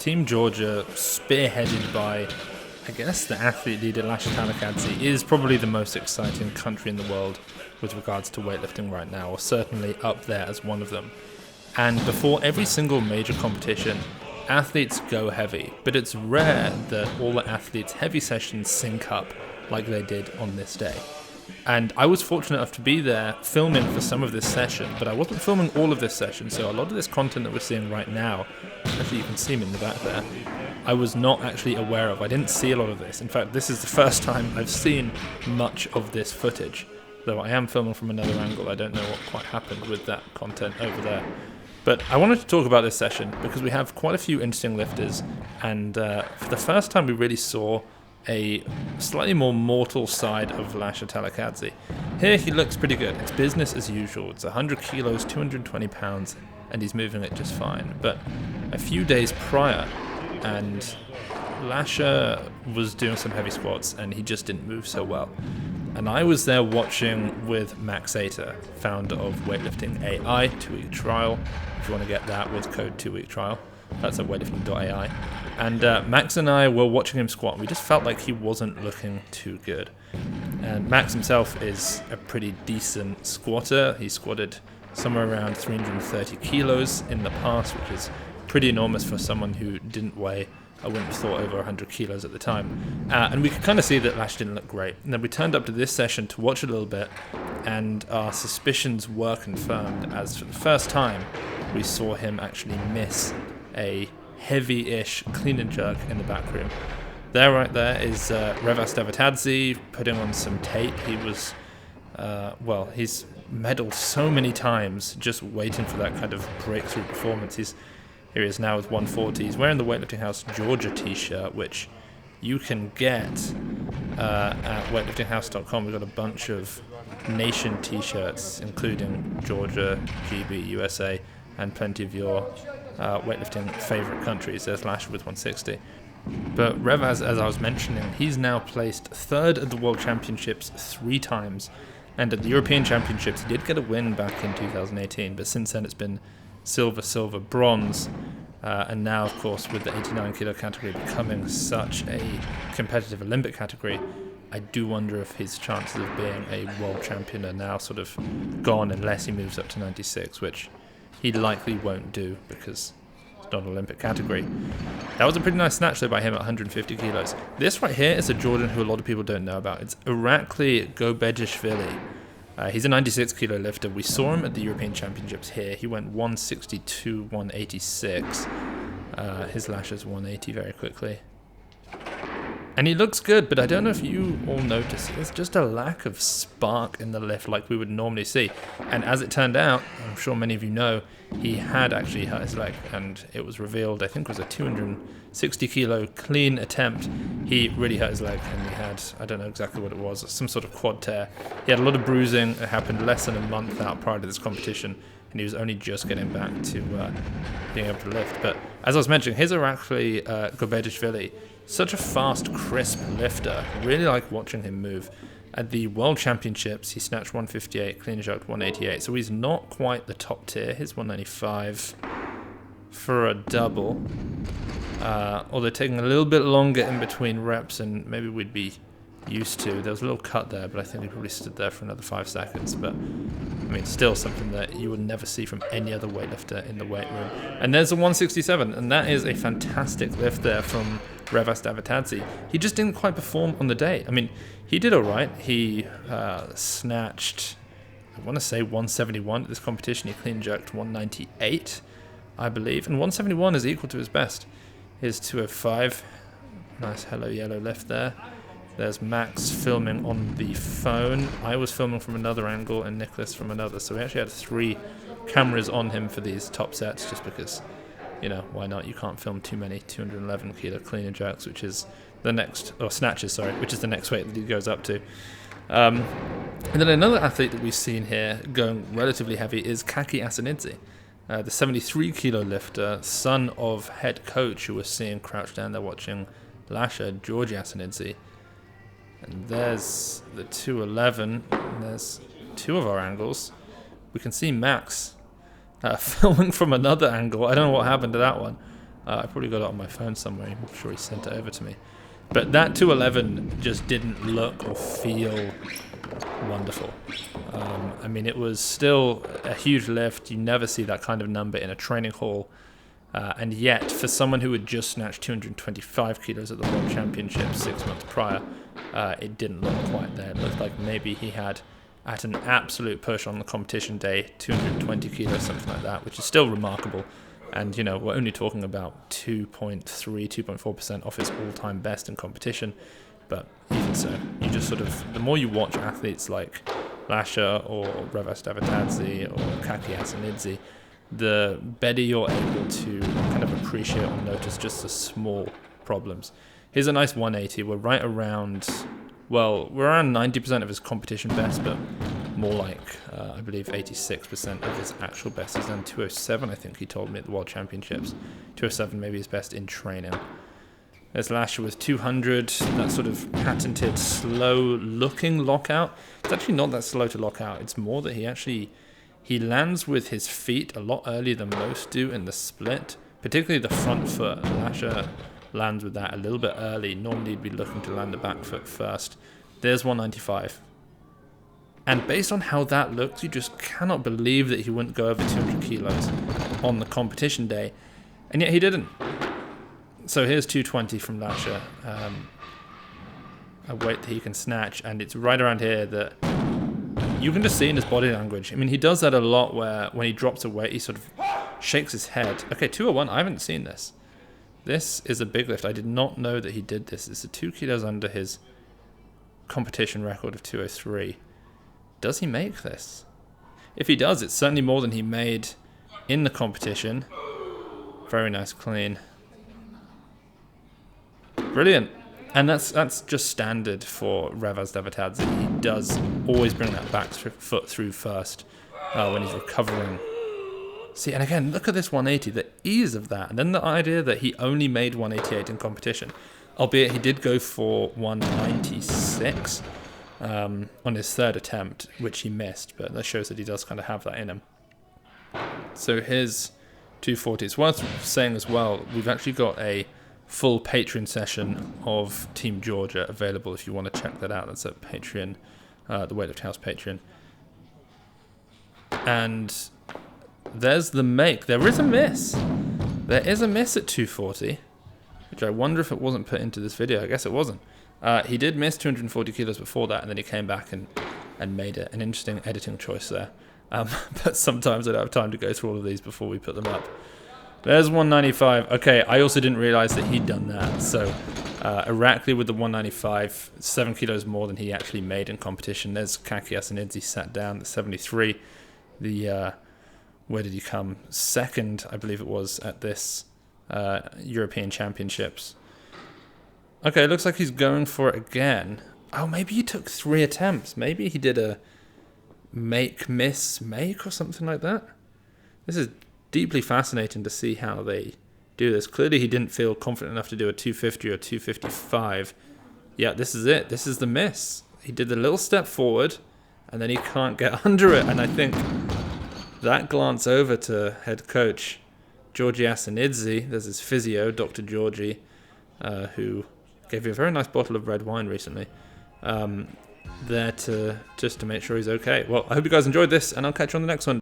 Team Georgia, spearheaded by, I guess, the athlete leader Lasha Talakhadze, is probably the most exciting country in the world with regards to weightlifting right now, or certainly up there as one of them. And before every single major competition, athletes go heavy, but it's rare that all the athletes' heavy sessions sync up like they did on this day. And I was fortunate enough to be there filming for some of this session, but I wasn't filming all of this session, so a lot of this content that we're seeing right now, actually you can see me in the back there, I was not actually aware of. I didn't see a lot of this. In fact, this is the first time I've seen much of this footage, though I am filming from another angle. I don't know what quite happened with that content over there. But I wanted to talk about this session because we have quite a few interesting lifters, and for the first time we really saw a slightly more mortal side of Lasha Talakhadze. Here he looks pretty good. It's business as usual. It's 100 kilos, 220 pounds, and he's moving it just fine. But a few days prior, and Lasha was doing some heavy squats, and he just didn't move so well. And I was there watching with Max Ater, founder of Weightlifting AI, 2-week trial. If you want to get that with code 2-week trial, that's at weightlifting.ai. And Max and I were watching him squat, and we just felt like he wasn't looking too good. And Max himself is a pretty decent squatter. He squatted somewhere around 330 kilos in the past, which is pretty enormous for someone who didn't weigh, I wouldn't have thought, over 100 kilos at the time. And we could kind of see that Lash didn't look great. And then we turned up to this session to watch a little bit, and our suspicions were confirmed, as for the first time we saw him actually miss a heavy-ish clean and jerk in the back room. There, right there, is Revaz Davitadze putting on some tape. He was, he's medaled so many times just waiting for that kind of breakthrough performance. Here he is now with 140. He's wearing the Weightlifting House Georgia t-shirt, which you can get at weightliftinghouse.com. We've got a bunch of nation t-shirts, including Georgia, GB, USA, and plenty of your weightlifting favorite countries. There's Lasha with 160. But Revaz, as I was mentioning, he's now placed third at the World Championships 3 times. And at the European Championships, he did get a win back in 2018, but since then it's been silver, silver, bronze. And now, of course, with the 89 kilo category becoming such a competitive Olympic category, I do wonder if his chances of being a world champion are now sort of gone unless he moves up to 96, which he likely won't do because it's not an Olympic category. That was a pretty nice snatch though by him at 150 kilos. This right here is a Jordan who a lot of people don't know about. It's Irakli Gobejishvili. He's a 96 kilo lifter. We saw him at the European Championships here. He went 162, 186. His Lasha's 180 very quickly. And he looks good, but I don't know if you all noticed, there's just a lack of spark in the lift like we would normally see. And as it turned out, I'm sure many of you know, he had actually hurt his leg, and it was revealed, I think it was a 260 kilo clean attempt. He really hurt his leg, and he had, I don't know exactly what it was, some sort of quad tear. He had a lot of bruising. It happened less than a month out prior to this competition, and he was only just getting back to being able to lift. But as I was mentioning, here's Irakli Gobejishvili. Such a fast, crisp lifter. Really like watching him move. At the World Championships, he snatched 158, clean and jerked 188. So he's not quite the top tier. He's 195 for a double. Although taking a little bit longer in between reps and maybe we'd be used to. There was a little cut there, but I think he probably stood there for another 5 seconds. But, I mean, still something that you would never see from any other weightlifter in the weight room. And there's a 167, and that is a fantastic lift there from Revaz Davitadze. He just didn't quite perform on the day. I mean, he did all right. He snatched, I want to say 171 at this competition. He clean jerked 198, I believe. And 171 is equal to his best. Here's 205. Nice hello yellow lift there. There's Max filming on the phone. I was filming from another angle and Nicholas from another. So we actually had 3 cameras on him for these top sets just because, you know, why not? You can't film too many 211 kilo clean and jerks, which is the next, or snatches, sorry, which is the next weight that he goes up to. And then another athlete that we've seen here going relatively heavy is Irakli Gobejishvili, the 73 kilo lifter, son of head coach who was seeing crouched down there watching Lasha, Georgi Gobejishvili. And there's the 211, and there's 2 of our angles. We can see Max filming from another angle. I don't know what happened to that one. I probably got it on my phone somewhere. I'm sure he sent it over to me. But that 211 just didn't look or feel wonderful. I mean, it was still a huge lift. You never see that kind of number in a training hall. And yet, for someone who had just snatched 225 kilos at the World Championships 6 months prior, it didn't look quite there. It looked like maybe he had, at an absolute push on the competition day, 220 kilos, something like that, which is still remarkable. And, you know, we're only talking about 2.3, 2.4% off his all-time best in competition. But even so, you just sort of, the more you watch athletes like Lasha or Revaz Davitadze or Irakli Gobejishvili, the better you're able to kind of appreciate or notice just the small problems. Here's a nice 180. We're right around, well, we're around 90% of his competition best, but more like, I believe, 86% of his actual best. He's done 207, I think he told me, at the World Championships. 207 maybe his best in training. There's Lasha with 200, that sort of patented slow-looking lockout. It's actually not that slow to lock out. It's more that he lands with his feet a lot earlier than most do in the split, particularly the front foot. Lasha lands with that a little bit early. Normally he'd be looking to land the back foot first. There's 195. And based on how that looks, you just cannot believe that he wouldn't go over 200 kilos on the competition day. And yet he didn't. So here's 220 from Lasha. A weight that he can snatch. And it's right around here that you can just see in his body language. I mean, he does that a lot where when he drops a weight, he sort of shakes his head. Okay, 201, I haven't seen this. This is a big lift. I did not know that he did this. It's 2 kilos under his competition record of 203. Does he make this? If he does, it's certainly more than he made in the competition. Very nice clean. Brilliant. And that's just standard for Revaz Davitadze. He does always bring that back foot through first when he's recovering. See, and again, look at this 180, the ease of that. And then the idea that he only made 188 in competition, albeit he did go for 196 on his third attempt, which he missed. But that shows that he does kind of have that in him. So his 240. It's worth saying as well, we've actually got a full Patreon session of Team Georgia available if you want to check that out. That's at Patreon, the Weightlifting House Patreon. And there's the make. There is a miss. There is a miss at 240, which I wonder if it wasn't put into this video. I guess it wasn't. He did miss 240 kilos before that, and then he came back and made it. An interesting editing choice there. But sometimes I don't have time to go through all of these before we put them up. There's 195. Okay, I also didn't realize that he'd done that. So Irakli with the 195, 7 kilos more than he actually made in competition. There's Irakli Gobejishvili sat down at 73. Where did he come? Second, I believe it was, at this European Championships. Okay, it looks like he's going for it again. Oh, maybe he took 3 attempts. Maybe he did a make, miss, make or something like that. This is deeply fascinating to see how they do this. Clearly he didn't feel confident enough to do a 250 or 255. Yeah, this is it. This is the miss. He did the little step forward and then he can't get under it. And I think that glance over to head coach Georgi Asanidze, there's his physio, Dr. Georgi, who gave you a very nice bottle of red wine recently, there to just to make sure he's okay. Well, I hope you guys enjoyed this and I'll catch you on the next one.